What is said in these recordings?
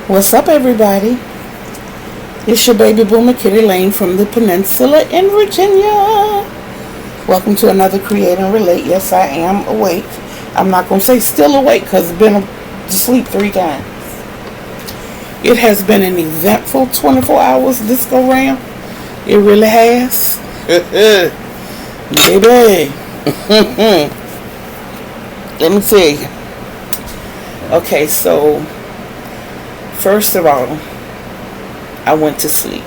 What's up, everybody? It's your baby boomer Kitty Lane from the Peninsula in Virginia. Welcome to another Create and Relate. Yes, I am awake. I'm not going to say still awake because I've been to sleep 3 times. It has been an eventful 24 hours this go round. It really has. Baby. Let me tell you. Okay, so first of all, I went to sleep.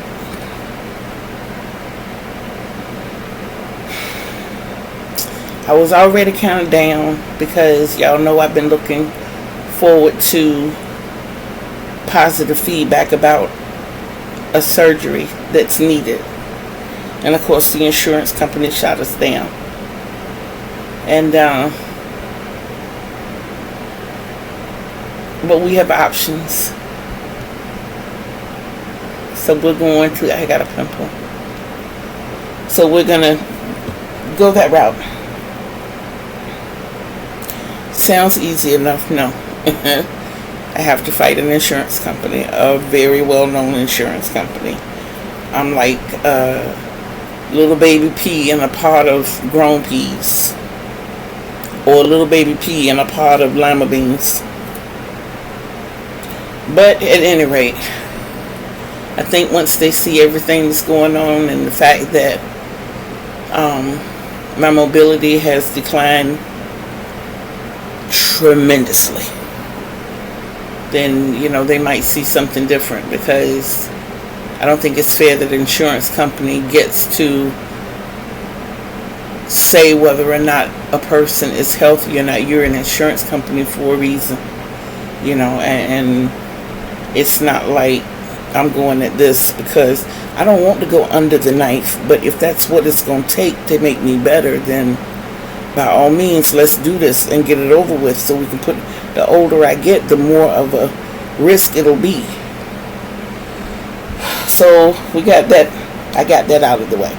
I was already kind of down because y'all know I've been looking forward to positive feedback about a surgery that's needed. And of course the insurance company shot us down. And but we have options. So we're going to, I got a pimple. So we're going to go that route. Sounds easy enough? No. I have to fight an insurance company, a very well-known insurance company. I'm like little baby pea in a pot of grown peas. Or a little baby pea in a pot of lima beans. But at any rate, I think once they see everything that's going on and the fact that my mobility has declined tremendously, then, you know, they might see something different, because I don't think it's fair that an insurance company gets to say whether or not a person is healthy or not. You're an insurance company for a reason, you know, and it's not like I'm going at this because I don't want to go under the knife, but if that's what it's going to take to make me better, then by all means, let's do this and get it over with, so we can put, the older I get, the more of a risk it'll be. So we got that, I got that out of the way.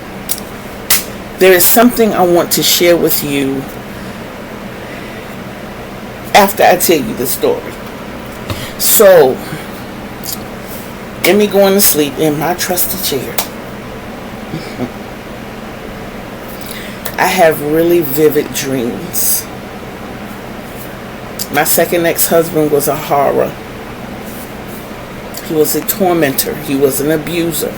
There is something I want to share with you after I tell you the story. So, in me going to sleep in my trusty chair, I have really vivid dreams. My second ex-husband was a horror. He was a tormentor. He was an abuser.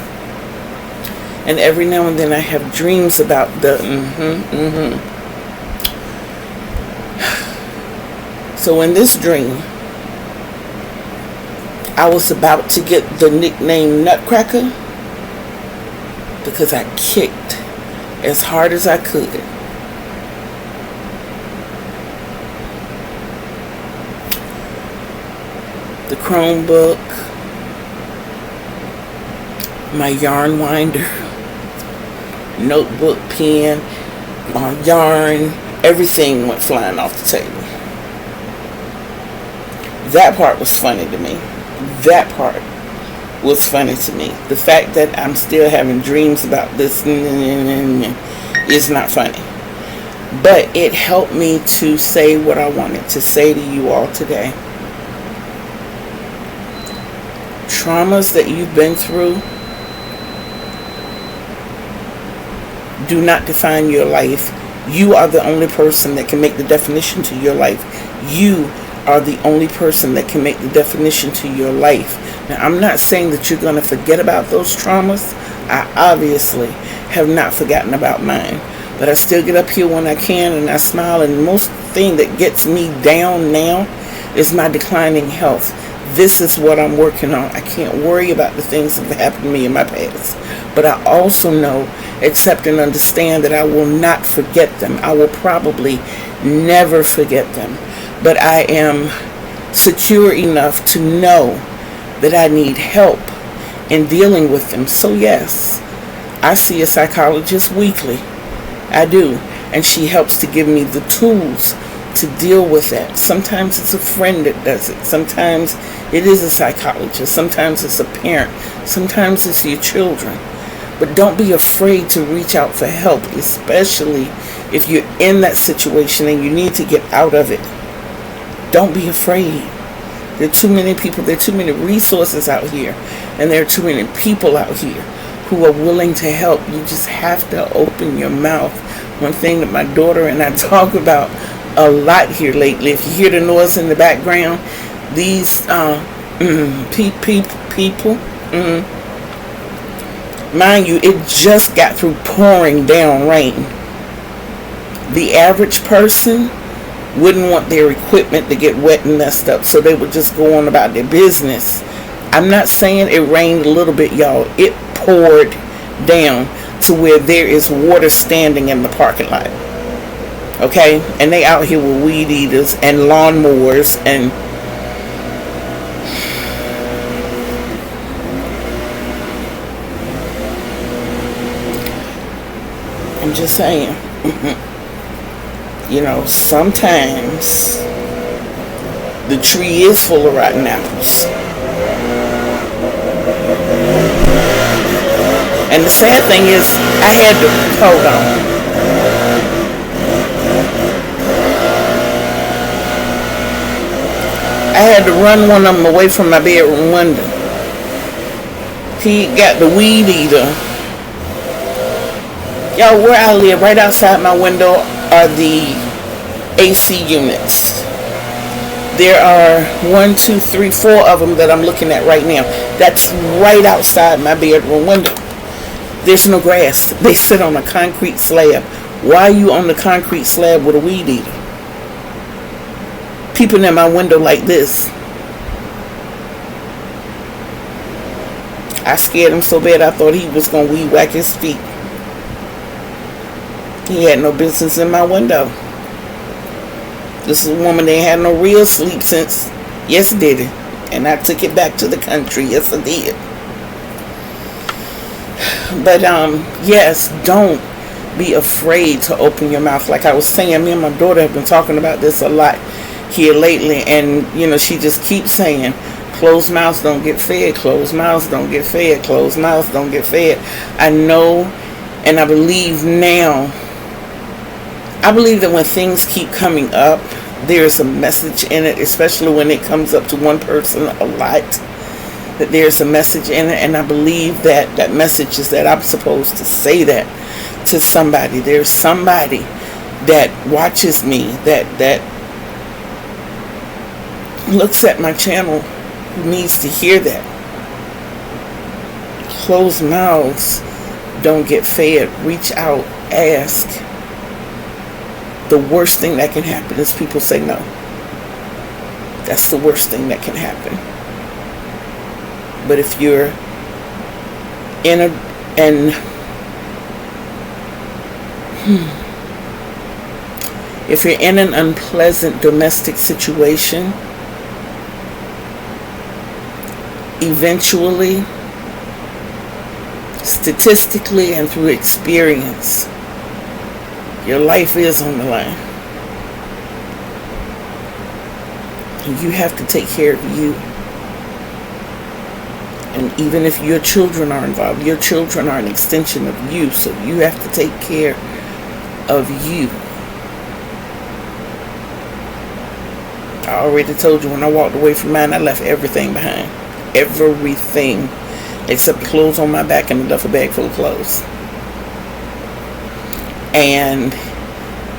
And every now and then I have dreams about the So in this dream, I was about to get the nickname Nutcracker because I kicked as hard as I could. The Chromebook, my yarn winder, notebook, pen, my yarn, everything went flying off the table. That part was funny to me. That part was funny to me. The fact that I'm still having dreams about this is not funny. But it helped me to say what I wanted to say to you all today. Traumas that you've been through do not define your life. You are the only person that can make the definition to your life. You are the only person that can make the definition to your life. Now, I'm not saying that you're going to forget about those traumas. I obviously have not forgotten about mine. But I still get up here when I can and I smile. And the most thing that gets me down now is my declining health. This is what I'm working on. I can't worry about the things that have happened to me in my past. But I also know, accept and understand that I will not forget them. I will probably never forget them. But I am secure enough to know that I need help in dealing with them. So yes, I see a psychologist weekly. I do. And she helps to give me the tools to deal with that. Sometimes it's a friend that does it. Sometimes it is a psychologist. Sometimes it's a parent. Sometimes it's your children. But don't be afraid to reach out for help, especially if you're in that situation and you need to get out of it. Don't be afraid. There are too many people, there are too many resources out here, and there are too many people out here who are willing to help. You just have to open your mouth. One thing that my daughter and I talk about a lot here lately, if you hear the noise in the background, these people, mind you, it just got through pouring down rain. The average person wouldn't want their equipment to get wet and messed up, so they would just go on about their business. I'm not saying it rained a little bit, y'all. It poured down to where there is water standing in the parking lot. Okay? And they out here with weed eaters and lawnmowers and I'm just saying. You know, sometimes the tree is full of rotten apples. And the sad thing is, I had to, hold on. I had to run one of them away from my bedroom window. He got the weed eater. Y'all, where I live, right outside my window are the AC units. There are 1, 2, 3, 4 of them that I'm looking at right now. That's right outside my bedroom window. There's no grass. They sit on a concrete slab. Why are you on the concrete slab with a weed eater? Peeping in my window like this. I scared him so bad I thought he was going to weed whack his feet. He had no business in my window. This is a woman that ain't had no real sleep since yesterday. And I took it back to the country. Yes, I did. But, yes, don't be afraid to open your mouth. Like I was saying, me and my daughter have been talking about this a lot here lately. And, you know, she just keeps saying, closed mouths don't get fed. Closed mouths don't get fed. Closed mouths don't get fed. I know and I believe now. I believe that when things keep coming up, there's a message in it, especially when it comes up to one person a lot, that there's a message in it. And I believe that that message is that I'm supposed to say that to somebody. There's somebody that watches me, that looks at my channel, who needs to hear that. Closed mouths don't get fed. Reach out, ask. The worst thing that can happen is people say no. That's the worst thing that can happen. But if you're in if you're in an unpleasant domestic situation, eventually, statistically and through experience, your life is on the line. And you have to take care of you. And even if your children are involved, your children are an extension of you. So you have to take care of you. I already told you when I walked away from mine, I left everything behind. Everything. Except the clothes on my back and the duffel bag full of clothes. And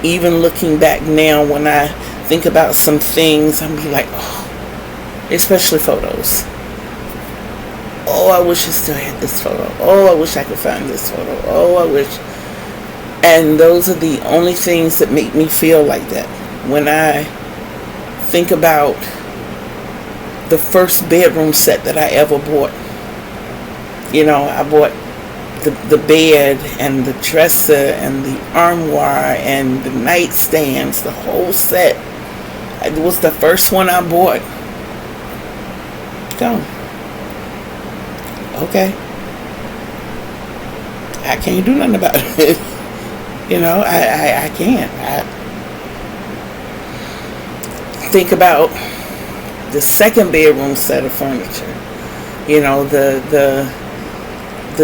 even looking back now, when I think about some things, I'm like, oh, especially photos. Oh, I wish I still had this photo. Oh, I wish I could find this photo. Oh, I wish. And those are the only things that make me feel like that. When I think about the first bedroom set that I ever bought. You know, I bought the bed and the dresser and the armoire and the nightstands, the whole set. It was the first one I bought. Go. Okay. I can't do nothing about it. You know, I can't. Think about the second bedroom set of furniture. You know, the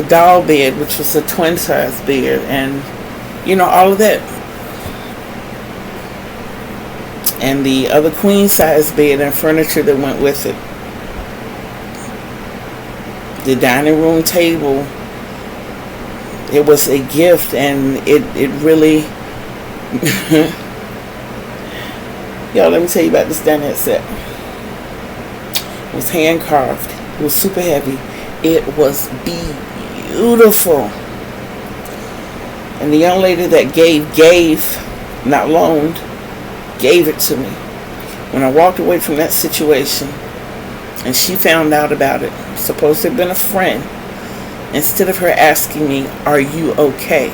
doll bed, which was a twin size bed, and you know, all of that. and the other queen size bed and furniture that went with it. The dining room table, it was a gift, and it really y'all, let me tell you about this dinette set. It was hand carved. It was super heavy. It was beautiful. And the young lady that not loaned, gave it to me. When I walked away from that situation and she found out about it, supposed to have been a friend, instead of her asking me, "Are you okay?"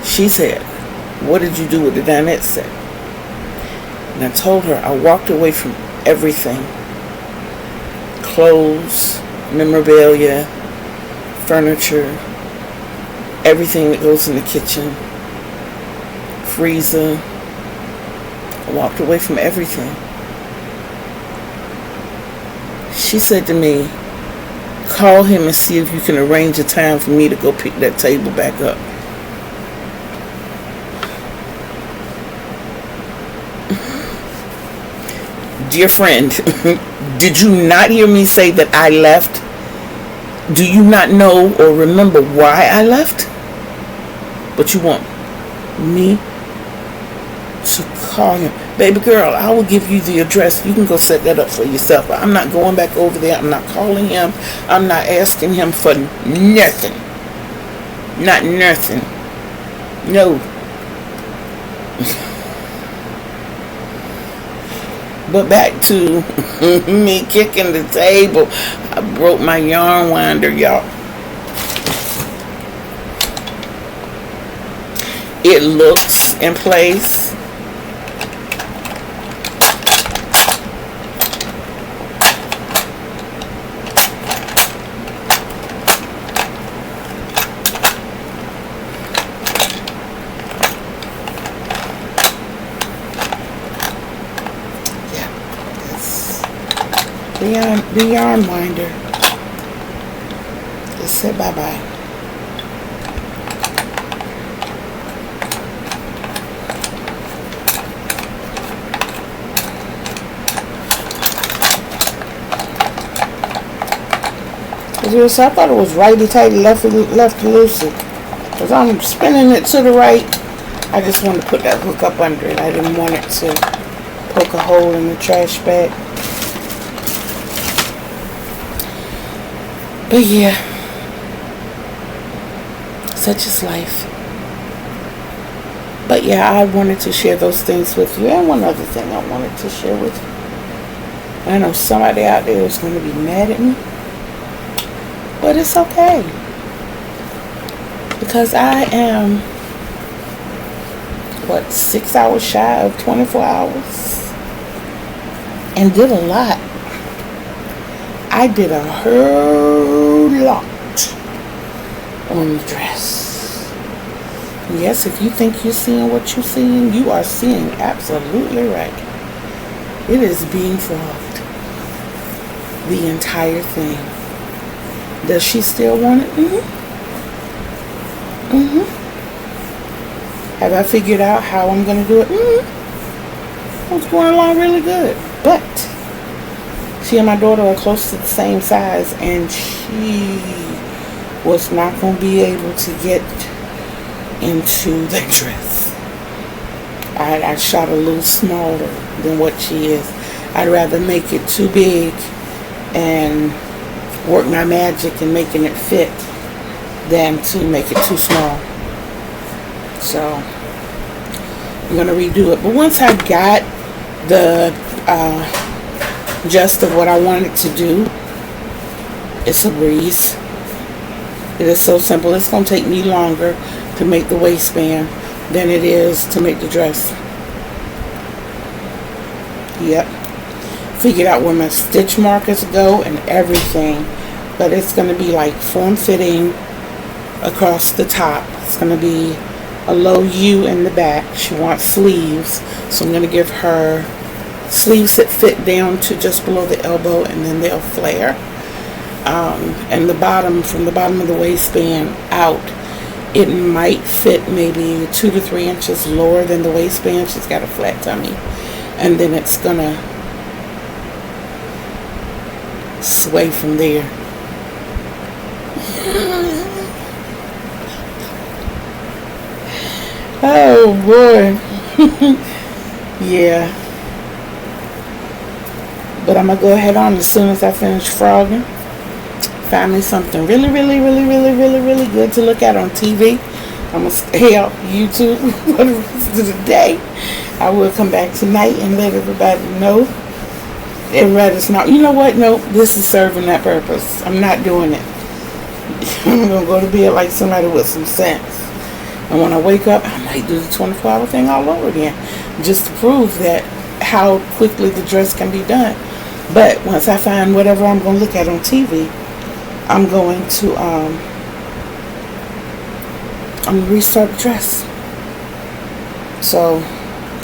she said, "What did you do with the dinette set?" And I told her I walked away from everything. Clothes, memorabilia, furniture, everything that goes in the kitchen, freezer. I walked away from everything. She said to me, "Call him and see if you can arrange a time for me to go pick that table back up." Dear friend, did you not hear me say that I left? Do you not know or remember why I left? But you want me to call him. Baby girl, I will give you the address. You can go set that up for yourself. I'm not going back over there. I'm not calling him. I'm not asking him for nothing. Not nothing. No. But back to me kicking the table. I broke my yarn winder, y'all. It looks in place. The yarn winder. Just say bye-bye. I thought it was righty-tighty, lefty-loosey. Because I'm spinning it to the right. I just wanted to put that hook up under it. I didn't want it to poke a hole in the trash bag. But yeah, such is life. But yeah, I wanted to share those things with you. And one other thing I wanted to share with you. I know somebody out there is going to be mad at me. But it's okay. Because I am, 6 hours shy of 24 hours? And did a lot. I did a whole lot on the dress. Yes, if you think you're seeing what you're seeing, you are seeing absolutely right. It is being fogged. The entire thing. Does she still want it? Have I figured out how I'm going to do it? It's going along really good. But she and my daughter are close to the same size, and she was not going to be able to get into the dress. I shot a little smaller than what she is. I'd rather make it too big and work my magic in making it fit than to make it too small. So I'm going to redo it. But once I got the gist of what I wanted to do, it's a breeze. It is so simple. It's going to take me longer to make the waistband than it is to make the dress. Yep. Figured out where my stitch markers go and everything. But it's going to be like form-fitting across the top. It's going to be a low U in the back. She wants sleeves. So I'm going to give her sleeves that fit down to just below the elbow, and then they'll flare. And the bottom, from the bottom of the waistband out, It might fit maybe 2 to 3 inches lower than the waistband. She's got a flat tummy. And then it's gonna sway from there. Oh boy. Yeah. But I'm gonna go ahead on as soon as I finish frogging. Find me something really good to look at on TV. I'm gonna stay off YouTube for the rest of the day. I will come back tonight and let everybody know. Everybody's not, you know what? Nope, this is serving that purpose. I'm not doing it. I'm gonna go to bed like somebody with some sense. And when I wake up, I might do the 24-hour thing all over again, just to prove that how quickly the dress can be done. But once I find whatever I'm gonna look at on TV, I'm going to restart the dress. So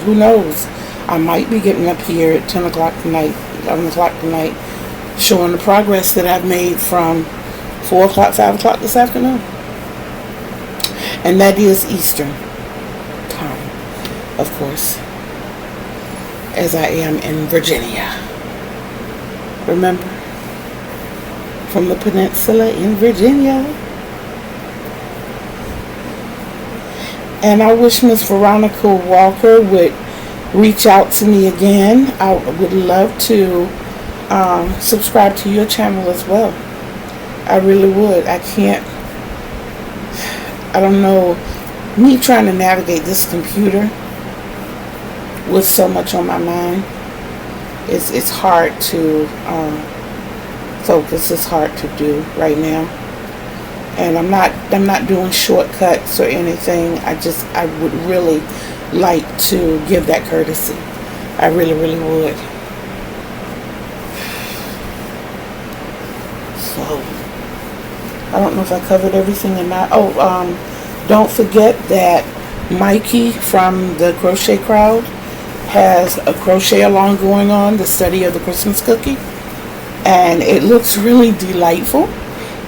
who knows? I might be getting up here at 10 o'clock tonight, 11 o'clock tonight, showing the progress that I've made from 4 o'clock, 5 o'clock this afternoon. And that is Eastern time, of course, as I am in Virginia. Remember? From the peninsula in Virginia. And I wish Miss Veronica Walker would reach out to me again. I would love to subscribe to your channel as well. I really would. I don't know, me trying to navigate this computer with so much on my mind, it's hard to focus. It's hard to do right now, and I'm not doing shortcuts or anything. I would really like to give that courtesy. I really would. So I don't know if I covered everything or not. Don't forget that Mikey from the Crochet Crowd has a crochet along going on, the study of the Christmas cookie. And it looks really delightful.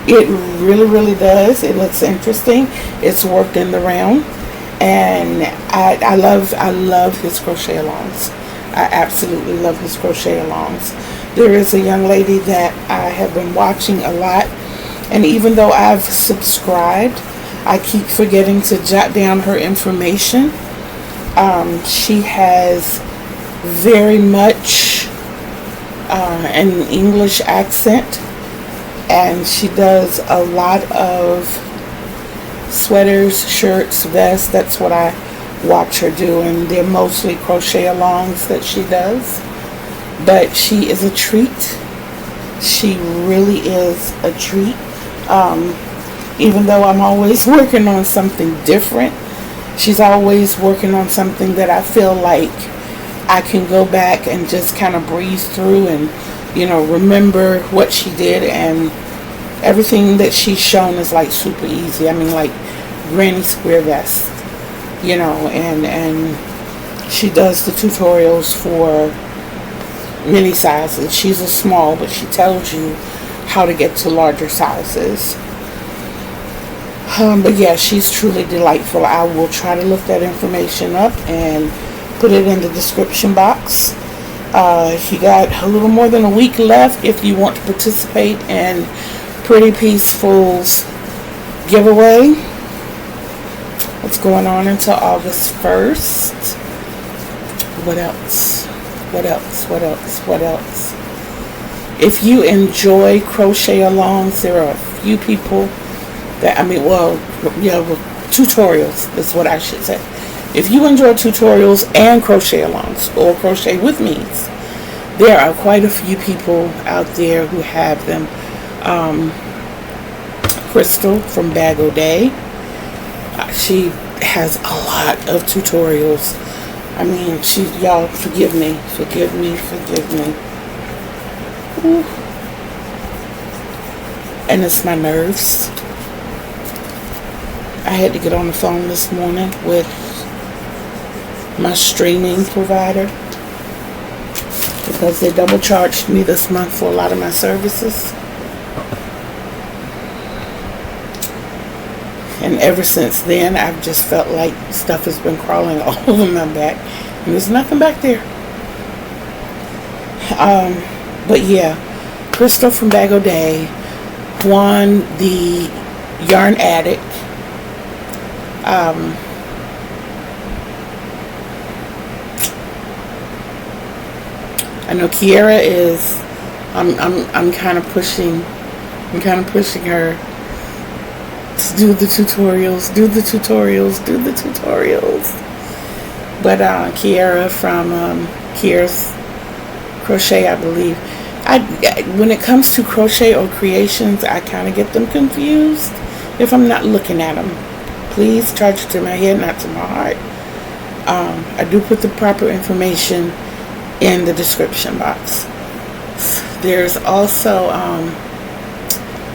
It really does. It looks interesting. It's worked in the round. And I love his crochet alongs. I absolutely love his crochet alongs. There is a young lady that I have been watching a lot. And even though I've subscribed, I keep forgetting to jot down her information. She has very much an English accent, and she does a lot of sweaters, shirts, vests. That's what I watch her do, and they're mostly crochet alongs that she does. But she is a treat. She really is a treat. Even though I'm always working on something different, she's always working on something that I feel like I can go back and just kind of breeze through and, remember what she did, and everything that she's shown is like super easy. I mean, like granny square vest, and she does the tutorials for many sizes. She's a small, but she tells you how to get to larger sizes. But yeah, she's truly delightful. I will try to look that information up and put it in the description box. You got a little more than a week left if you want to participate in Pretty Peaceful's giveaway. It's going on until August 1st. What else? If you enjoy crochet alongs, there are a few people tutorials is what I should say. If you enjoy tutorials and crochet alongs or crochet with me's, there are quite a few people out there who have them. Crystal from G.R.O.W, she has a lot of tutorials. I mean, y'all forgive me. Ooh. And it's my nerves. I had to get on the phone this morning with my streaming provider because they double charged me this month for a lot of my services. And ever since then, I've just felt like stuff has been crawling all over my back. And there's nothing back there. But yeah, Crystal from Bag O' Day, Juan the Yarn Addict, I know Kiara is. I'm kind of pushing her to do the tutorials. But Kiara from Kiara's Crochet, I believe. When it comes to crochet or creations, I kind of get them confused if I'm not looking at them. Please charge it to my head, not to my heart. I do put the proper information in the description box. There's also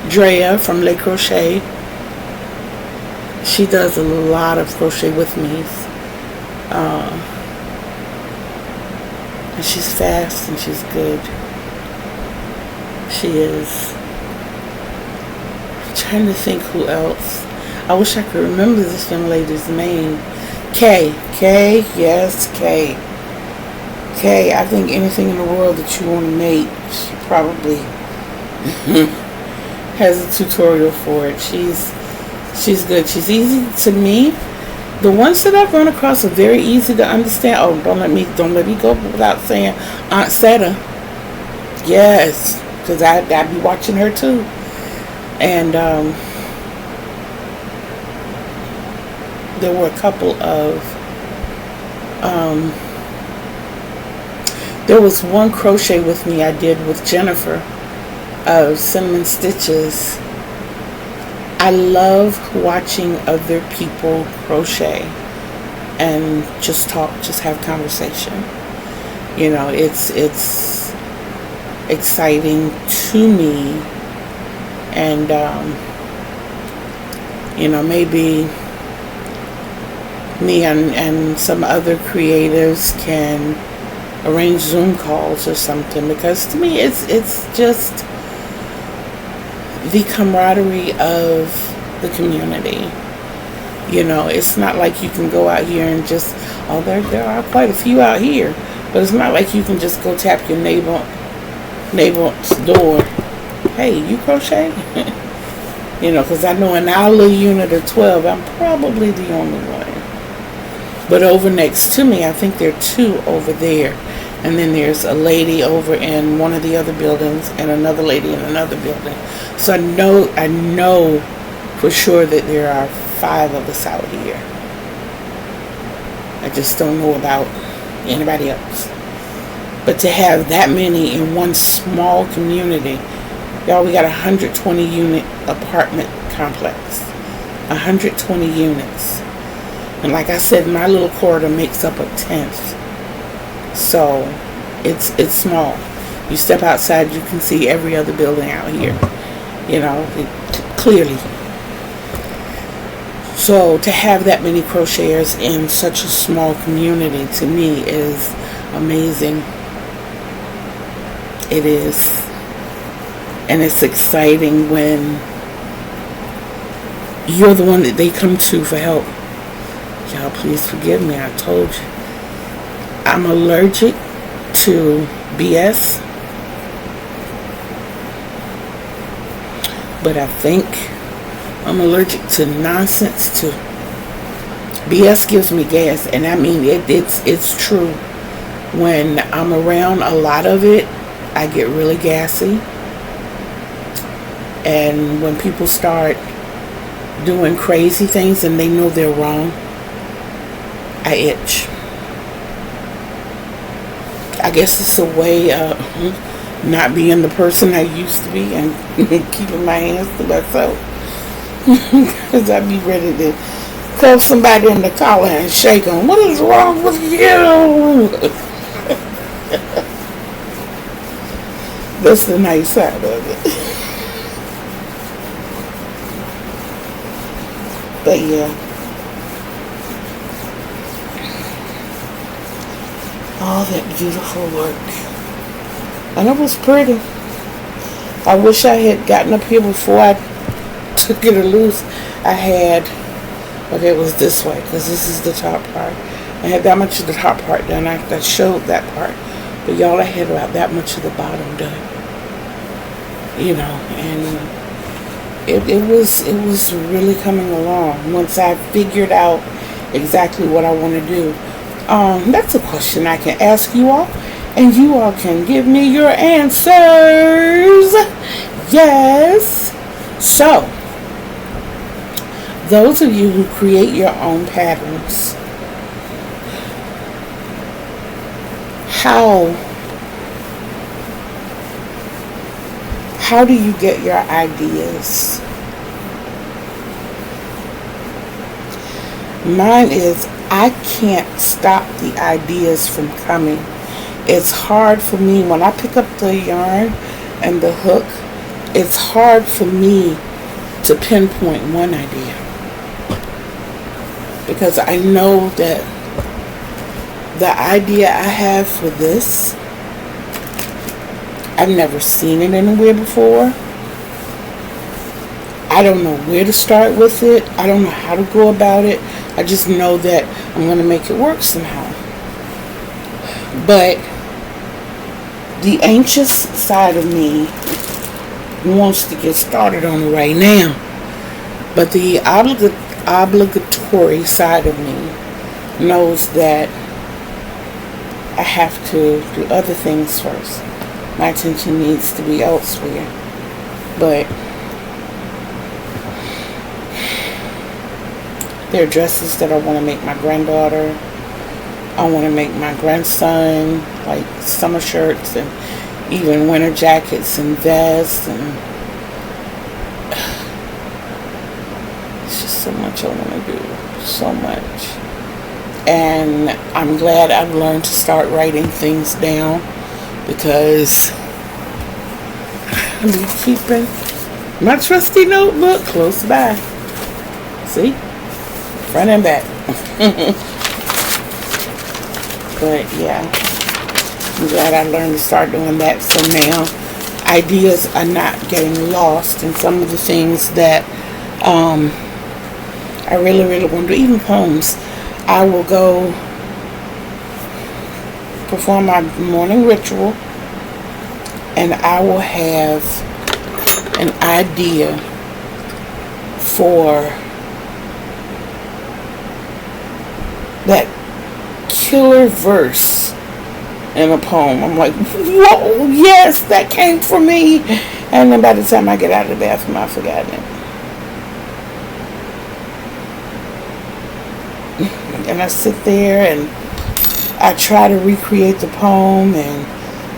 Drea from Le Crochet. She does a lot of crochet with me. And she's fast and she's good. She is. I'm trying to think who else. I wish I could remember this young lady's name. Kay, yes, Kay. Kay, I think anything in the world that you want to make, she probably has a tutorial for it. She's good. She's easy to me. The ones that I've run across are very easy to understand. Oh, don't let me go without saying Aunt Seta. Yes, because I'd be watching her too. And there were a couple of there was one crochet with me I did with Jennifer of Cinnamon Stitches. I love watching other people crochet and just talk, just have conversation. You know, it's exciting to me, and you know, maybe me and some other creatives can arrange Zoom calls or something, because to me it's just the camaraderie of the community. You know, it's not like you can go out here and just, there are quite a few out here, but it's not like you can just go tap your neighbor's door. Hey, you crochet? You know, because I know in our little unit of 12, I'm probably the only one. But over next to me, I think there are two over there. And then there's a lady over in one of the other buildings and another lady in another building. So I know for sure that there are 5 of us out here. I just don't know about anybody else. But to have that many in one small community, y'all, we got a 120 unit apartment complex. 120 units. And like I said, my little corridor makes up a 10th. So it's small. You step outside, you can see every other building out here, you know, clearly. So to have that many crocheters in such a small community, to me, is amazing. It is. And it's exciting when you're the one that they come to for help. Y'all, please forgive me, I told you. I'm allergic to BS, but I think I'm allergic to nonsense too. BS gives me gas, and I mean it's true. When I'm around a lot of it, I get really gassy, and when people start doing crazy things and they know they're wrong, I itch. I guess it's a way of not being the person I used to be and keeping my hands to myself. Because I'd be ready to cuff somebody in the collar and shake them. What is wrong with you? That's the nice side of it. But yeah. All that beautiful work. And it was pretty. I wish I had gotten up here before I took it loose. I had, okay, it was this way because this is the top part. I had that much of the top part done. I showed that part, but y'all, I had about that much of the bottom done. You know, and it was really coming along once I figured out exactly what I want to do. That's a question I can ask you all, and you all can give me your answers. Yes. So, those of you who create your own patterns, how do you get your ideas? Mine is, I can't stop the ideas from coming. It's hard for me when I pick up the yarn and the hook. It's hard for me to pinpoint one idea because I know that the idea I have for this, I've never seen it anywhere before. I don't know where to start with it. I don't know how to go about it. I just know that I'm going to make it work somehow. But the anxious side of me wants to get started on it right now. But the obligatory side of me knows that I have to do other things first. My attention needs to be elsewhere. But there are dresses that I want to make my granddaughter. I want to make my grandson, like summer shirts and even winter jackets and vests, and it's just so much I want to do. So much. And I'm glad I've learned to start writing things down, because I'll be keeping my trusty notebook close by. See? Front and back. But yeah, I'm glad I learned to start doing that. So now ideas are not getting lost in some of the things that I really, really want to do. Even poems. I will go perform my morning ritual, and I will have an idea for that killer verse in a poem. I'm like, whoa, yes, that came from me. And then by the time I get out of the bathroom, I've forgotten it. And I sit there and I try to recreate the poem, and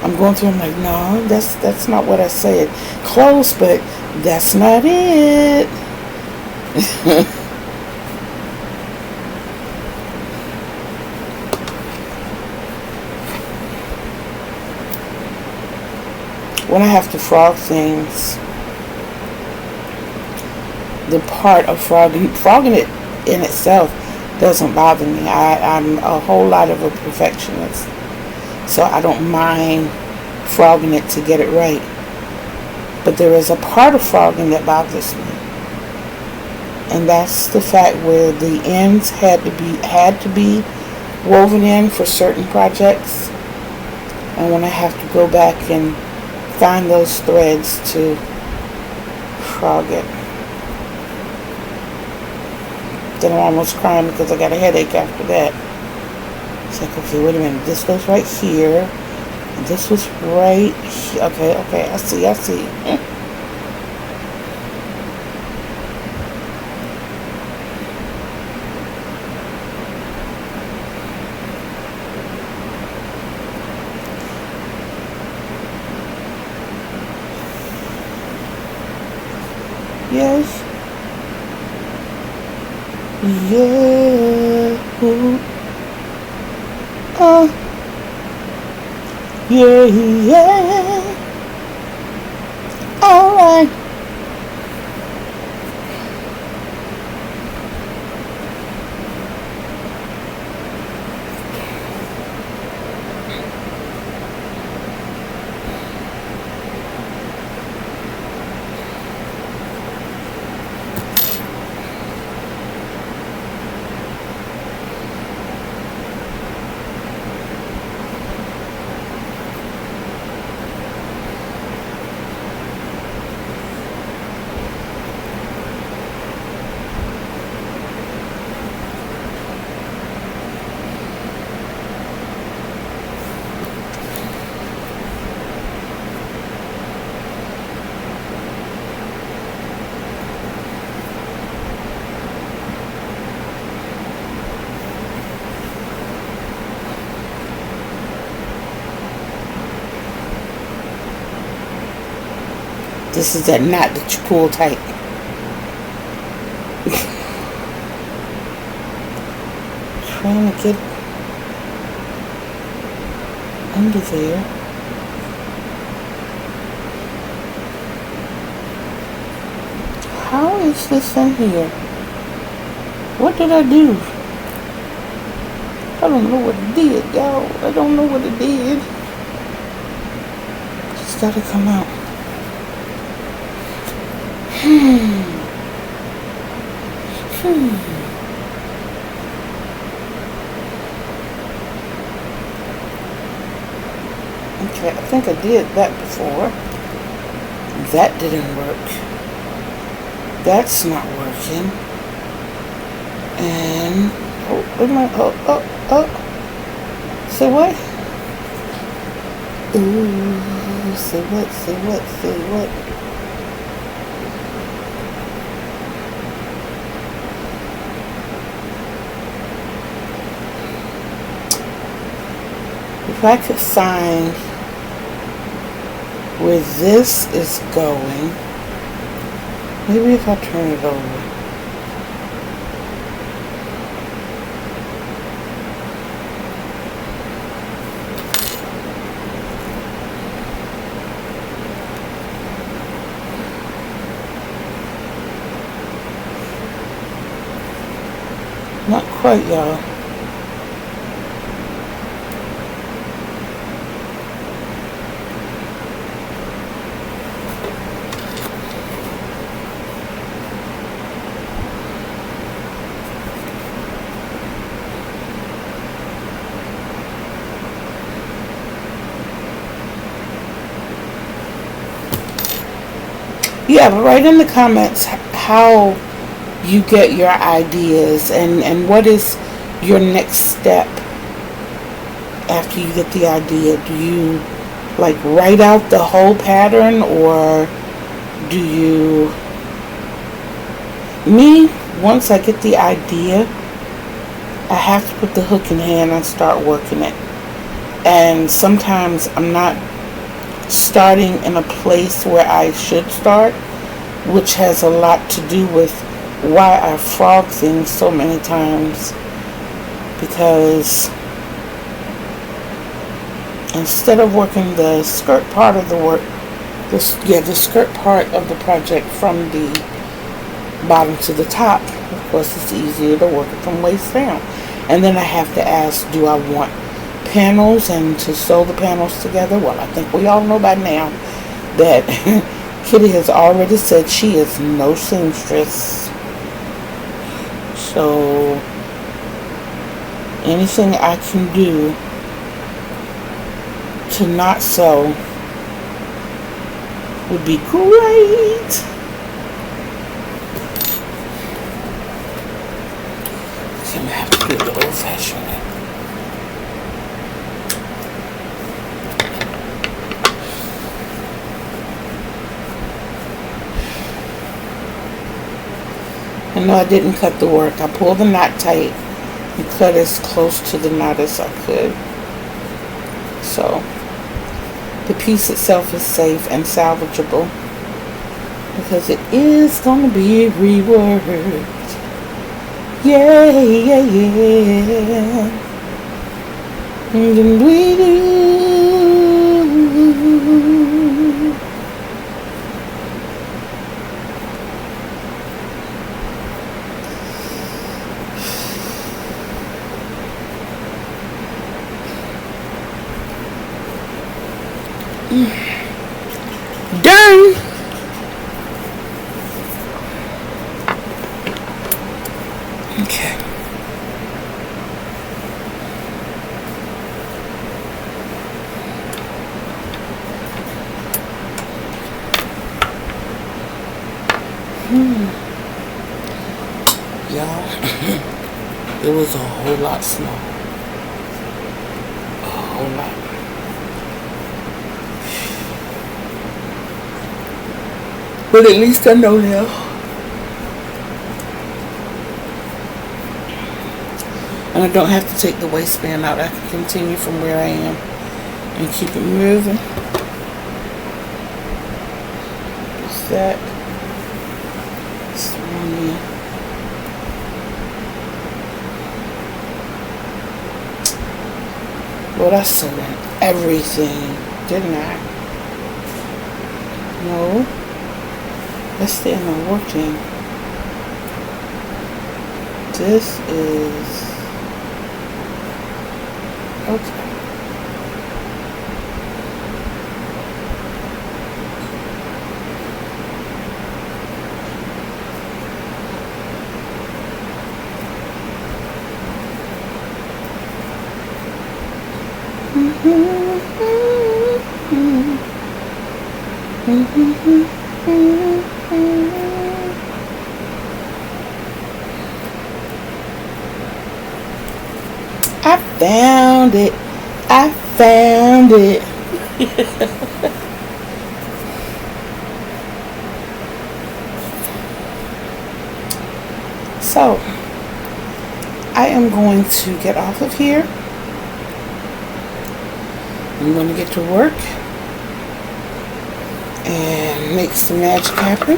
I'm going through, I'm like, no, that's not what I said. Close, but that's not it. When I have to frog things, the part of frogging it in itself doesn't bother me. I'm a whole lot of a perfectionist, so I don't mind frogging it to get it right. But there is a part of frogging that bothers me, and that's the fact where the ends had to be woven in for certain projects, and when I have to go back and find those threads to frog it, then I'm almost crying because I got a headache after that. It's like, okay, wait a minute, this goes right here, and this was right here. Okay, I see. Yes. Yeah. Ooh. Yeah. All right. This is that knot that you pull tight. Trying to get under there. How is this in here? What did I do? I don't know what it did, y'all. I don't know what it did. It's gotta come out. Okay, I think I did that before. That didn't work. That's not working. And wait a minute. Say what? Ooh, say what? If I could find where this is going, maybe if I turn it over. Not quite, y'all. Yeah, but write in the comments how you get your ideas and what is your next step after you get the idea. Do you like write out the whole pattern, or do you... Me, once I get the idea, I have to put the hook in hand and start working it. And sometimes I'm not starting in a place where I should start, which has a lot to do with why I frog things so many times, because instead of working the skirt part of the work, the skirt part of the project from the bottom to the top, of course it's easier to work it from waist down. And then I have to ask, do I want panels and to sew the panels together? Well, I think we all know by now that Kitty has already said she is no seamstress. So anything I can do to not sew would be great. I'm gonna have to do the old-fashioned way. I know I didn't cut the work. I pulled the knot tight and cut as close to the knot as I could. So the piece itself is safe and salvageable because it is going to be reworked. Yeah. And we do. Done. Okay. Y'all, it was a whole lot snow. A whole lot. But at least I know now. And I don't have to take the waistband out. I can continue from where I am and keep it moving. What's that? Three. Lord, I sewed in everything, didn't I? No. Let's stay in the working. This is okay. I found it. I found it. So, I am going to get off of here. I'm going to get to work and make some magic happen.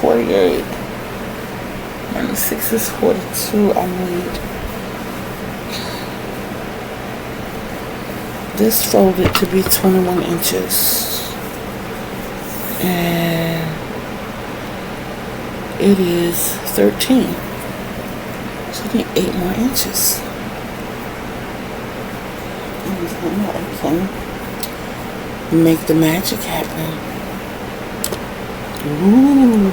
$48 and 6 is 42. I need this folded to be 21 inches, and it is 13. So I need 8 more inches. And then I can make the magic happen. Ooh.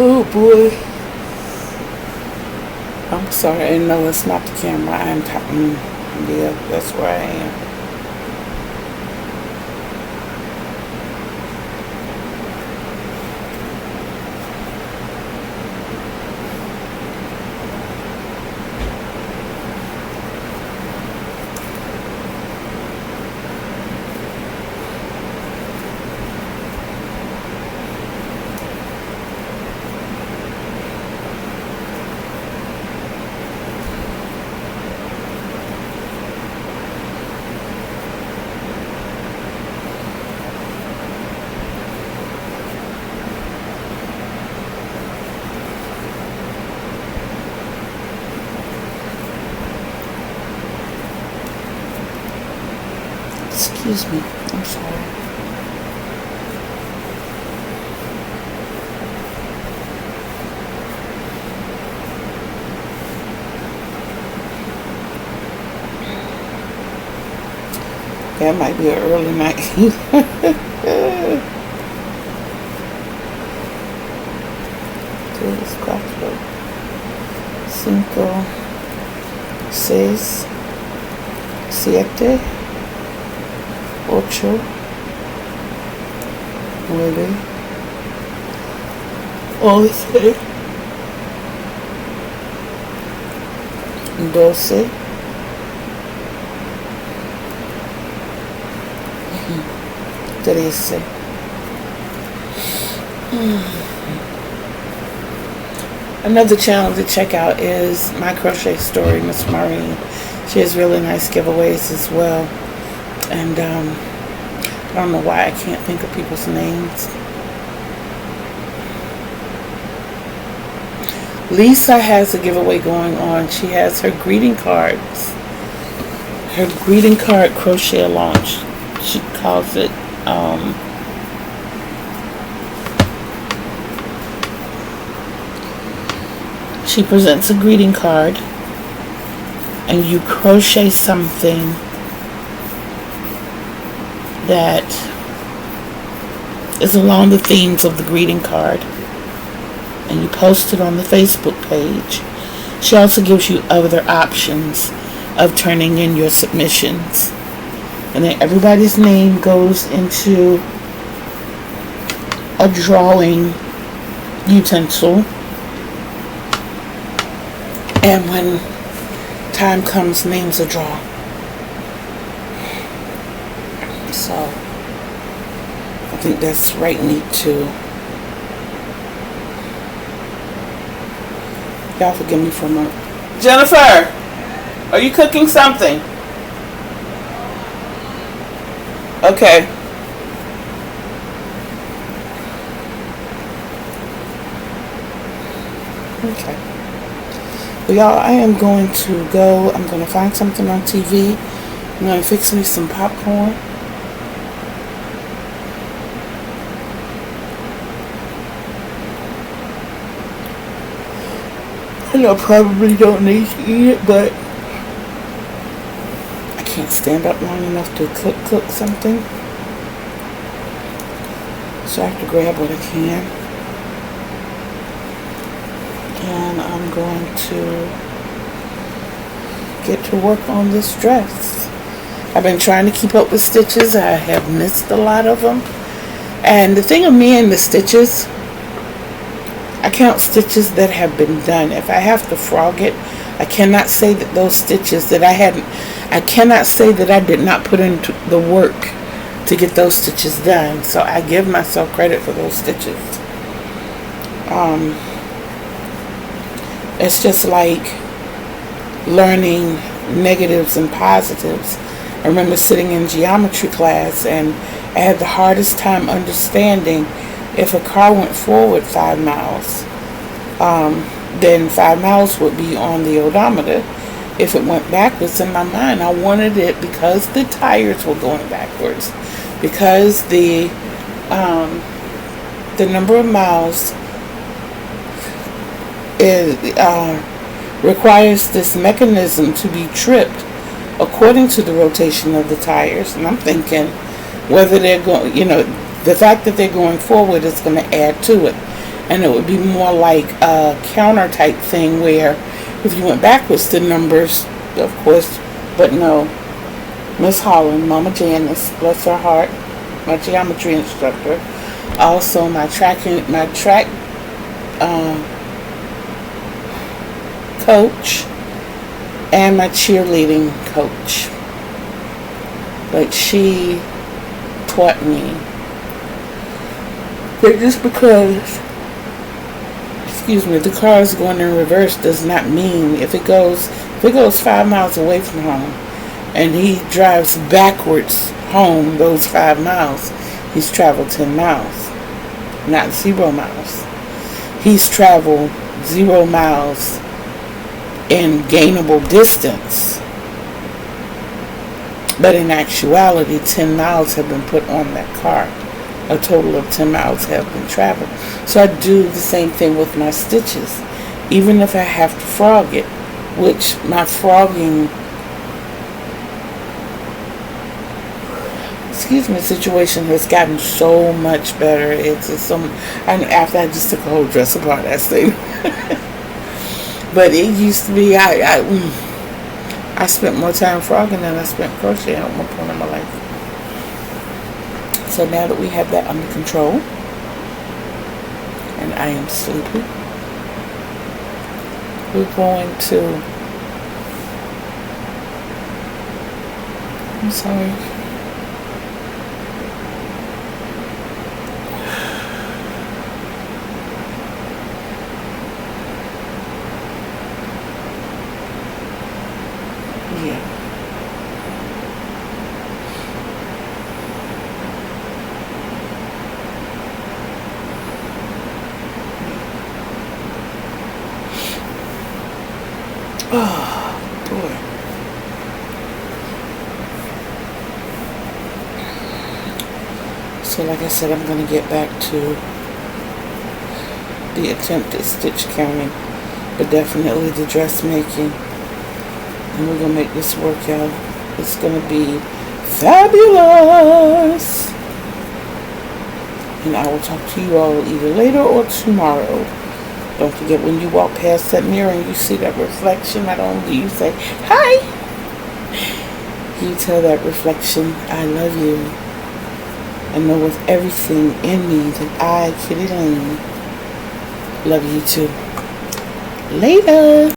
Oh boy. I'm sorry, no, it's not the camera. I'm talking. Yeah, that's where I am. Excuse me, I'm sorry. That might be an early night. 3, 4, 5, 6, 7, 8, 9, 11, 12, 13. Another channel to check out is My Crochet Story, Miss Maureen. She has really nice giveaways as well. And I don't know why I can't think of people's names. Lisa has a giveaway going on. She has her greeting cards. Her greeting card crochet launch. She calls it she presents a greeting card and you crochet something that is along the themes of the greeting card, and you post it on the Facebook page. She also gives you other options of turning in your submissions, and then everybody's name goes into a drawing utensil, and when time comes, names are drawn. So I think that's right neat too. Y'all forgive me for my Jennifer, are you cooking something? Okay. Okay. Well, y'all, I am going to go. I'm going to find something on TV. I'm going to fix me some popcorn. And I probably don't need to eat it, but I can't stand up long enough to cook something. So I have to grab what I can. And I'm going to get to work on this dress. I've been trying to keep up with stitches. I have missed a lot of them. And the thing of me and the stitches, I count stitches that have been done. If I have to frog it, I cannot say that those stitches that I cannot say that I did not put into the work to get those stitches done. So I give myself credit for those stitches. It's just like learning negatives and positives. I remember sitting in geometry class and I had the hardest time understanding if a car went forward 5 miles, then 5 miles would be on the odometer. If it went backwards, in my mind, I wanted it because the tires were going backwards, because the number of miles requires this mechanism to be tripped according to the rotation of the tires. And I'm thinking whether they're going, the fact that they're going forward is going to add to it. And it would be more like a counter type thing where if you went backwards, the numbers, of course, but no. Miss Holland, Mama Janice, bless her heart, my geometry instructor, also my track coach, and my cheerleading coach. But she taught me that just because, the car is going in reverse does not mean if it goes 5 miles away from home and he drives backwards home those 5 miles, he's traveled 10 miles, not 0 miles. He's traveled 0 miles in gainable distance. But in actuality, 10 miles have been put on that car. A total of 10 miles have been traveled. So I do the same thing with my stitches. Even if I have to frog it, which my frogging situation has gotten so much better. And after I just took a whole dress apart, that thing. But it used to be, I spent more time frogging than I spent crocheting at one point in my life. So now that we have that under control, and I am sleepy, we're going to, I'm sorry. Yeah. Oh, boy. So like I said, I'm going to get back to the attempt at stitch counting, but definitely the dressmaking. And we're going to make this work out. It's going to be fabulous. And I will talk to you all either later or tomorrow. Don't forget, when you walk past that mirror and you see that reflection, not only do you say, hi, you tell that reflection, I love you. And know with everything in me that I, Kitty Lane, love you too. Later.